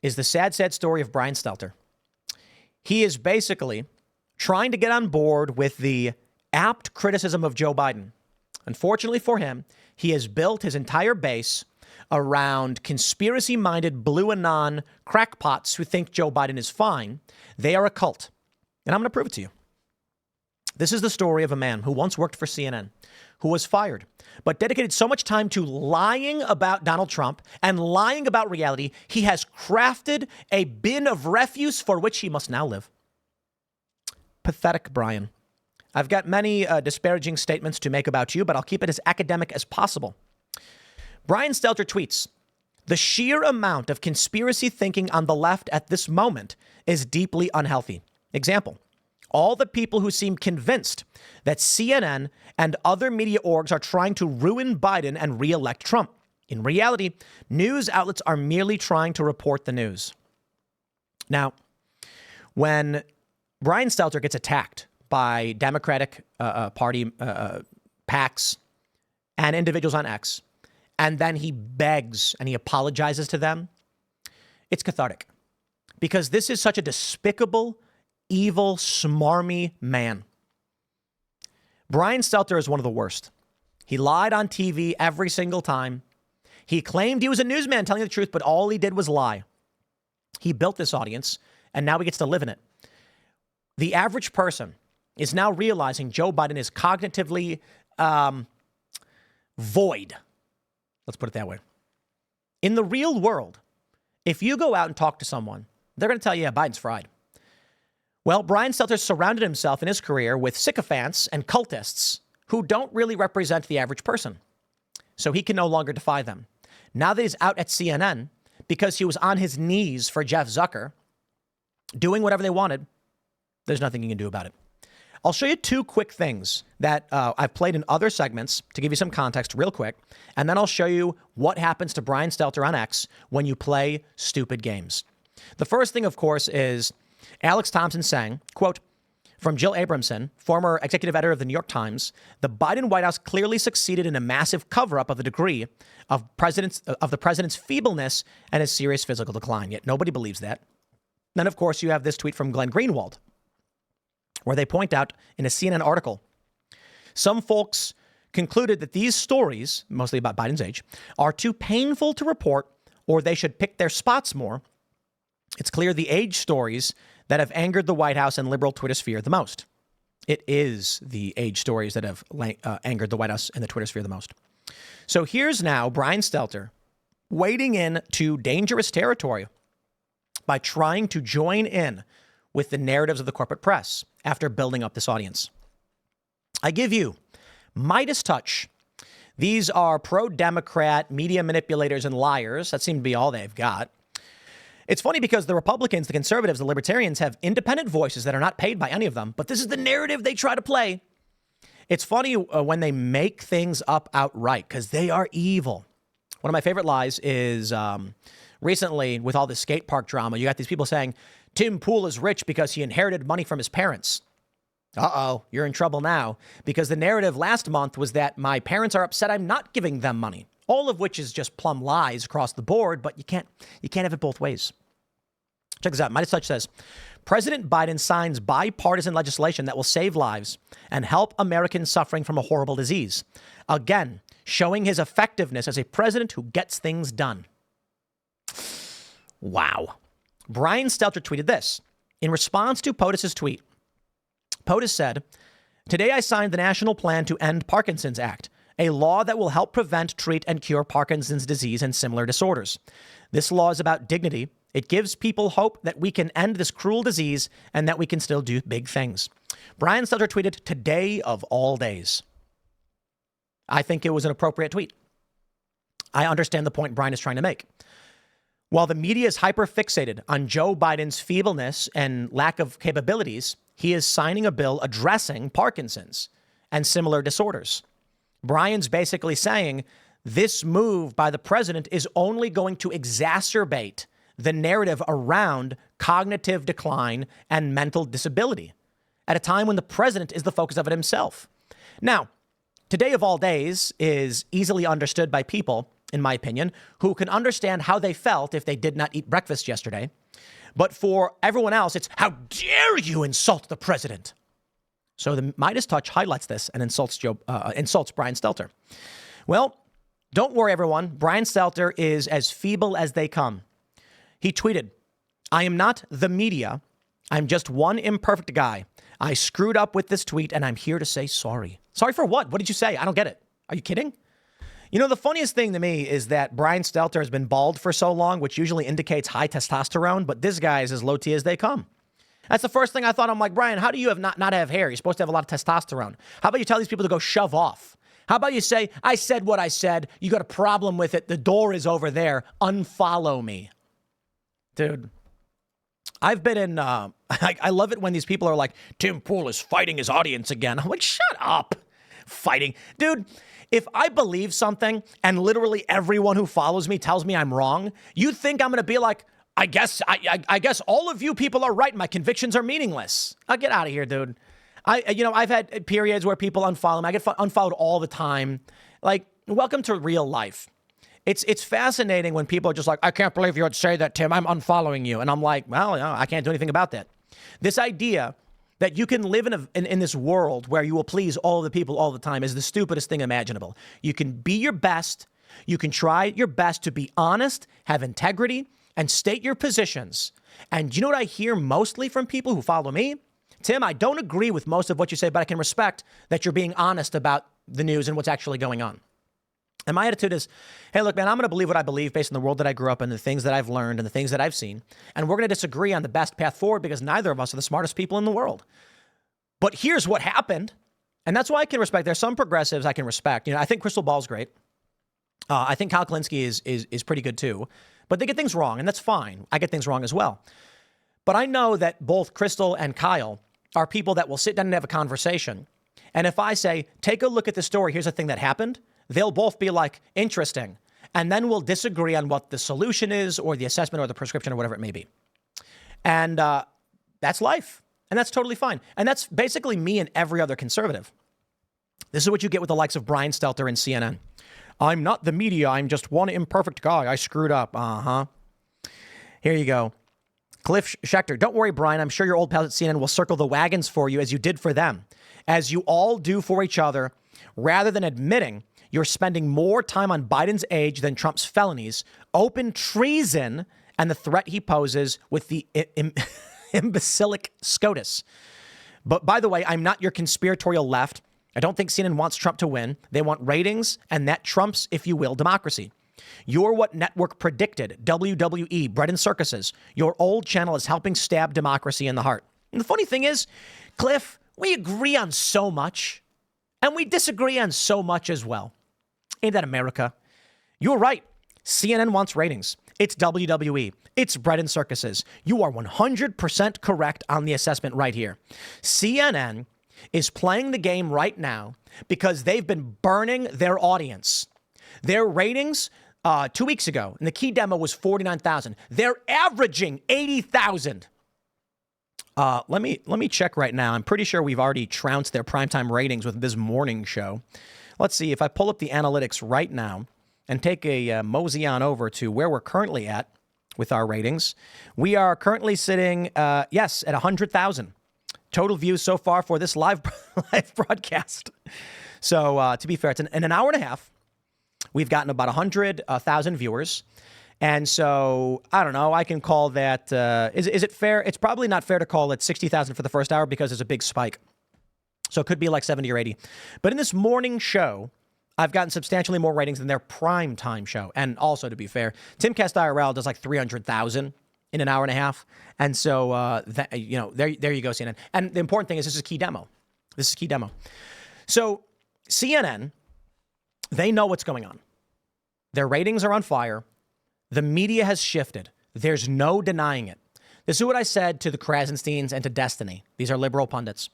is the sad, sad story of Brian Stelter. He is basically trying to get on board with the apt criticism of Joe Biden. Unfortunately for him, he has built his entire base around conspiracy-minded blue anon crackpots who think Joe Biden is fine. They are a cult. And I'm going to prove it to you. This is the story of a man who once worked for CNN, who was fired, but dedicated so much time to lying about Donald Trump and lying about reality, he has crafted a bin of refuse for which he must now live. Pathetic, Brian. I've got many disparaging statements to make about you, but I'll keep it as academic as possible. Brian Stelter tweets, "The sheer amount of conspiracy thinking on the left at this moment is deeply unhealthy. Example, all the people who seem convinced that CNN and other media orgs are trying to ruin Biden and re-elect Trump. In reality, news outlets are merely trying to report the news." Now, when Brian Stelter gets attacked by Democratic Party PACs and individuals on X, and then he begs and he apologizes to them, it's cathartic. Because this is such a despicable, evil, smarmy man. Brian Stelter is one of the worst. He lied on TV every single time. He claimed he was a newsman telling the truth, but all he did was lie. He built this audience, and now he gets to live in it. The average person is now realizing Joe Biden is cognitively void. Let's put it that way. In the real world, if you go out and talk to someone, they're going to tell you, yeah, Biden's fried. Well, Brian Stelter surrounded himself in his career with sycophants and cultists who don't really represent the average person. So he can no longer defy them. Now that he's out at CNN, because he was on his knees for Jeff Zucker, doing whatever they wanted, there's nothing you can do about it. I'll show you two quick things that I've played in other segments to give you some context real quick. And then I'll show you what happens to Brian Stelter on X when you play stupid games. The first thing, of course, is Alex Thompson saying, quote, from Jill Abramson, former executive editor of the New York Times, the Biden White House clearly succeeded in a massive cover-up of the degree of the president's feebleness and his serious physical decline. Yet nobody believes that. Then, of course, you have this tweet from Glenn Greenwald, where they point out in a CNN article, some folks concluded that these stories, mostly about Biden's age, are too painful to report or they should pick their spots more. It's clear the age stories that have angered the White House and liberal Twitter sphere the most. It is the age stories that have angered the White House and the Twitter sphere the most. So here's now Brian Stelter wading into dangerous territory by trying to join in with the narratives of the corporate press after building up this audience. I give you Midas Touch. These are pro-Democrat media manipulators and liars. That seems to be all they've got. It's funny because the Republicans, the conservatives, the libertarians have independent voices that are not paid by any of them, but this is the narrative they try to play. It's funny when they make things up outright because they are evil. One of my favorite lies is recently with all this skate park drama, you got these people saying, Tim Pool is rich because he inherited money from his parents. Uh-oh, you're in trouble now, because the narrative last month was that my parents are upset I'm not giving them money, all of which is just plumb lies across the board, but you can't have it both ways. Check this out. Midas Touch says, President Biden signs bipartisan legislation that will save lives and help Americans suffering from a horrible disease. Again, showing his effectiveness as a president who gets things done. Wow. Brian Stelter tweeted this. In response to POTUS's tweet, POTUS said, today I signed the National Plan to End Parkinson's Act, a law that will help prevent, treat, and cure Parkinson's disease and similar disorders. This law is about dignity. It gives people hope that we can end this cruel disease and that we can still do big things. Brian Stelter tweeted, today of all days. I think it was an appropriate tweet. I understand the point Brian is trying to make. While the media is hyper-fixated on Joe Biden's feebleness and lack of capabilities, he is signing a bill addressing Parkinson's and similar disorders. Brian's basically saying this move by the president is only going to exacerbate the narrative around cognitive decline and mental disability at a time when the president is the focus of it himself. Now, today of all days is easily understood by people in my opinion, who can understand how they felt if they did not eat breakfast yesterday. But for everyone else, it's, how dare you insult the president? So the Midas touch highlights this and insults Brian Stelter. Well, don't worry, everyone. Brian Stelter is as feeble as they come. He tweeted, I am not the media. I'm just one imperfect guy. I screwed up with this tweet and I'm here to say sorry. Sorry for what? What did you say? I don't get it. Are you kidding? You know, the funniest thing to me is that Brian Stelter has been bald for so long, which usually indicates high testosterone, but this guy is as low T as they come. That's the first thing I thought. I'm like, Brian, how do you not have hair? You're supposed to have a lot of testosterone. How about you tell these people to go shove off? How about you say, I said what I said. You got a problem with it. The door is over there. Unfollow me. Dude, I've been in, I love it when these people are like, Tim Pool is fighting his audience again. I'm like, shut up. Fighting. Dude, if I believe something and literally everyone who follows me tells me I'm wrong, you think I'm going to be like, I guess all of you people are right. My convictions are meaningless. I'll get out of here, dude. I've had periods where people unfollow me. I get unfollowed all the time. Like, welcome to real life. It's fascinating when people are just like, I can't believe you would say that, Tim. I'm unfollowing you. And I'm like, well, I can't do anything about that. This idea that you can live in this world where you will please all the people all the time is the stupidest thing imaginable. You can be your best. You can try your best to be honest, have integrity, and state your positions. And you know what I hear mostly from people who follow me? Tim, I don't agree with most of what you say, but I can respect that you're being honest about the news and what's actually going on. And my attitude is, hey, look, man, I'm going to believe what I believe based on the world that I grew up in, the things that I've learned and the things that I've seen. And we're going to disagree on the best path forward because neither of us are the smartest people in the world. But here's what happened. And that's why I can respect. There's some progressives I can respect. You know, I think Crystal Ball's great. I think Kyle Kalinske is pretty good too. But they get things wrong, and that's fine. I get things wrong as well. But I know that both Crystal and Kyle are people that will sit down and have a conversation. And if I say, take a look at the story, here's the thing that happened, they'll both be like, interesting. And then we'll disagree on what the solution is or the assessment or the prescription or whatever it may be. And that's life. And that's totally fine. And that's basically me and every other conservative. This is what you get with the likes of Brian Stelter and CNN. I'm not the media. I'm just one imperfect guy. I screwed up. Uh-huh. Here you go. Cliff Schechter. Don't worry, Brian. I'm sure your old pals at CNN will circle the wagons for you as you did for them, as you all do for each other, rather than admitting you're spending more time on Biden's age than Trump's felonies, open treason, and the threat he poses with the imbecilic SCOTUS. But by the way, I'm not your conspiratorial left. I don't think CNN wants Trump to win. They want ratings, and that trumps, if you will, democracy. You're what network predicted, WWE, bread and circuses. Your old channel is helping stab democracy in the heart. And the funny thing is, Cliff, we agree on so much, and we disagree on so much as well. Ain't that America? You're right. CNN wants ratings. It's WWE. It's bread and circuses. You are 100% correct on the assessment right here. CNN is playing the game right now because they've been burning their audience. Their ratings 2 weeks ago, and the key demo was 49,000. They're averaging 80,000. Let me check right now. I'm pretty sure we've already trounced their primetime ratings with this morning show. Let's see if I pull up the analytics right now and take a mosey on over to where we're currently at with our ratings. We are currently sitting, at 100,000 total views so far for this live broadcast. So to be fair, it's in an hour and a half. We've gotten about 100,000 viewers. And so, I don't know, I can call that, is it fair? It's probably not fair to call it 60,000 for the first hour because there's a big spike. So it could be like 70 or 80. But in this morning show, I've gotten substantially more ratings than their prime time show. And also, to be fair, Timcast IRL does like 300,000 in an hour and a half. And so, there you go, CNN. And the important thing is this is a key demo. This is a key demo. So CNN, they know what's going on. Their ratings are on fire. The media has shifted. There's no denying it. This is what I said to the Krasensteins and to Destiny. These are liberal pundits.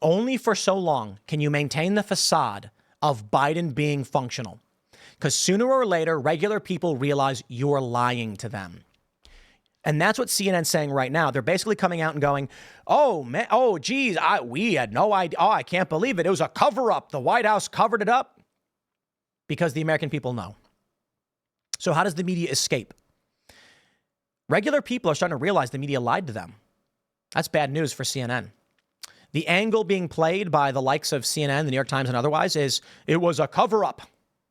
Only for so long can you maintain the facade of Biden being functional. Because sooner or later, regular people realize you're lying to them. And that's what CNN's saying right now. They're basically coming out and going, oh, man, oh, geez, we had no idea. Oh, I can't believe it. It was a cover-up. The White House covered it up. Because the American people know. So how does the media escape? Regular people are starting to realize the media lied to them. That's bad news for CNN. The angle being played by the likes of CNN, the New York Times, and otherwise is it was a cover-up.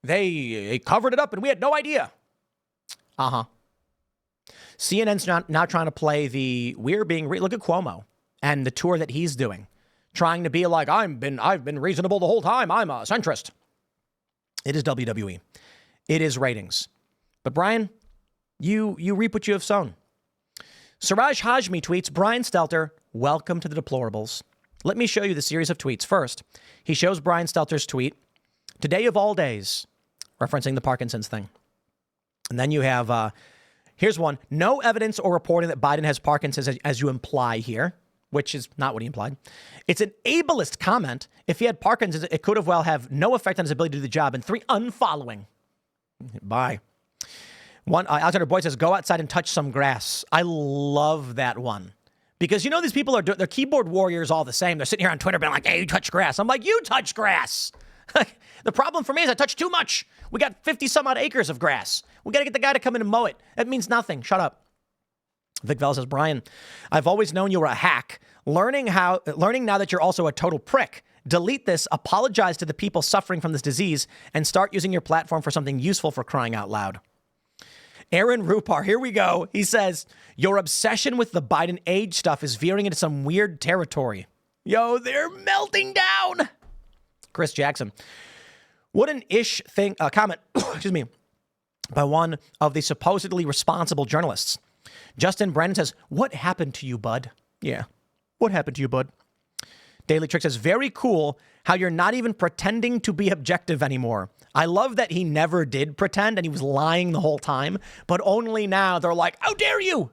They covered it up and we had no idea. CNN's now trying to play the look at Cuomo and the tour that he's doing, trying to be like, I've been reasonable the whole time. I'm a centrist. It is WWE. It is ratings. But Brian, you reap what you have sown. Siraj Hashmi tweets, Brian Stelter, welcome to the deplorables. Let me show you the series of tweets. First, he shows Brian Stelter's tweet, today of all days, referencing the Parkinson's thing. And then you have, here's one, no evidence or reporting that Biden has Parkinson's as you imply here, which is not what he implied. It's an ableist comment. If he had Parkinson's, it could have no effect on his ability to do the job. And 3, unfollowing. Bye. 1, Alexander Boyd says, go outside and touch some grass. I love that one. Because, these people they're keyboard warriors all the same. They're sitting here on Twitter being like, hey, you touch grass. I'm like, you touch grass. The problem for me is I touch too much. We got 50 some odd acres of grass. We got to get the guy to come in and mow it. That means nothing. Shut up. Vic Vell says, Brian, I've always known you were a hack. Learning now that you're also a total prick. Delete this, apologize to the people suffering from this disease, and start using your platform for something useful, for crying out loud. Aaron Rupar, here we go. He says, your obsession with the Biden age stuff is veering into some weird territory. Yo, they're melting down. Chris Jackson. What an ish thing, comment, excuse me, by one of the supposedly responsible journalists. Justin Brandon says, what happened to you, bud? Yeah, what happened to you, bud? Daily Trick says, very cool how you're not even pretending to be objective anymore. I love that he never did pretend and he was lying the whole time, but only now they're like, how dare you?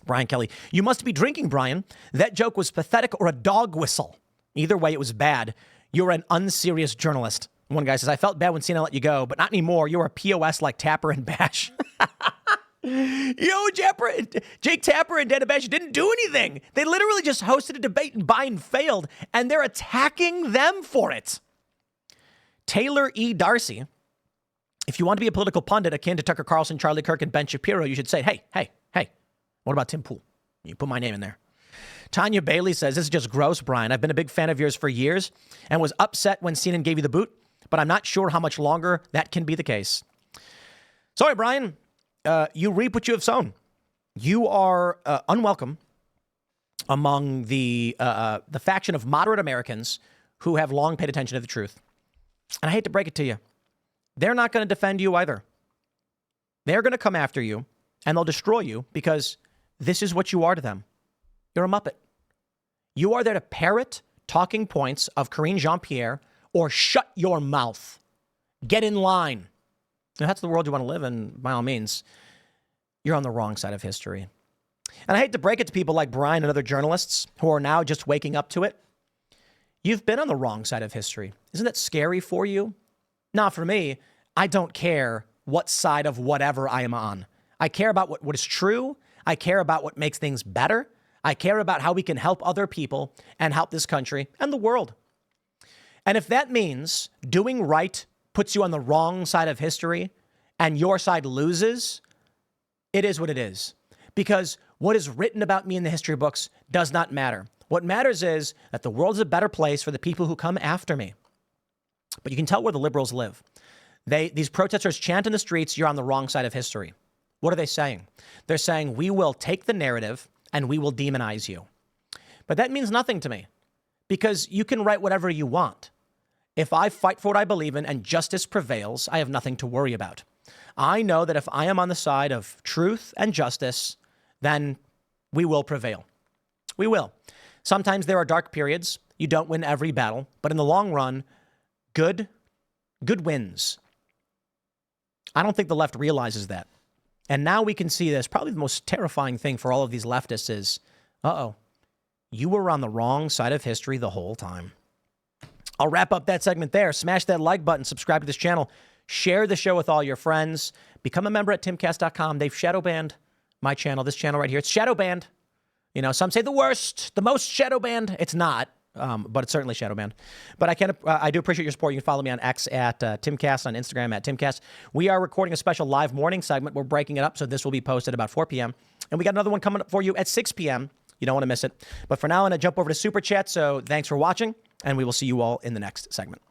Brian Kelly, you must be drinking, Brian. That joke was pathetic or a dog whistle. Either way, it was bad. You're an unserious journalist. One guy says, I felt bad when CNN let you go, but not anymore. You're a POS like Tapper and Bash. Jake Tapper and Dana Bash didn't do anything. They literally just hosted a debate and Biden failed, and they're attacking them for it. Taylor E. Darcy, if you want to be a political pundit akin to Tucker Carlson, Charlie Kirk, and Ben Shapiro, you should say, hey, what about Tim Pool? You put my name in there. Tanya Bailey says, this is just gross, Brian. I've been a big fan of yours for years and was upset when CNN gave you the boot, but I'm not sure how much longer that can be the case. Sorry, Brian. You reap what you have sown. You are unwelcome among the faction of moderate Americans who have long paid attention to the truth. And I hate to break it to you. They're not going to defend you either. They're going to come after you and they'll destroy you because this is what you are to them. You're a Muppet. You are there to parrot talking points of Karine Jean-Pierre or shut your mouth. Get in line. If that's the world you want to live in, by all means, you're on the wrong side of history. And I hate to break it to people like Brian and other journalists who are now just waking up to it. You've been on the wrong side of history. Isn't that scary for you? Nah, for me, I don't care what side of whatever I am on. I care about what is true. I care about what makes things better. I care about how we can help other people and help this country and the world. And if that means doing right puts you on the wrong side of history and your side loses, it is what it is. Because what is written about me in the history books does not matter. What matters is that the world is a better place for the people who come after me. But you can tell where the liberals live. These protesters chant in the streets, you're on the wrong side of history. What are they saying? They're saying, we will take the narrative and we will demonize you. But that means nothing to me because you can write whatever you want. If I fight for what I believe in and justice prevails, I have nothing to worry about. I know that if I am on the side of truth and justice, then we will prevail. We will. Sometimes there are dark periods. You don't win every battle, but in the long run, good wins. I don't think the left realizes that. And now we can see this. Probably the most terrifying thing for all of these leftists is, you were on the wrong side of history the whole time. I'll wrap up that segment there. Smash that like button, subscribe to this channel, share the show with all your friends, become a member at timcast.com. They've shadow banned my channel, this channel right here. It's shadow banned. You know, some say the worst, the most shadow banned. It's not. but it's certainly shadow banned. But I do appreciate your support. You can follow me on X at Timcast, on Instagram at Timcast. We are recording a special live morning segment. We're breaking it up, so this will be posted about 4 p.m. And we got another one coming up for you at 6 p.m. You don't want to miss it. But for now, I'm going to jump over to Super Chat. So thanks for watching, and we will see you all in the next segment.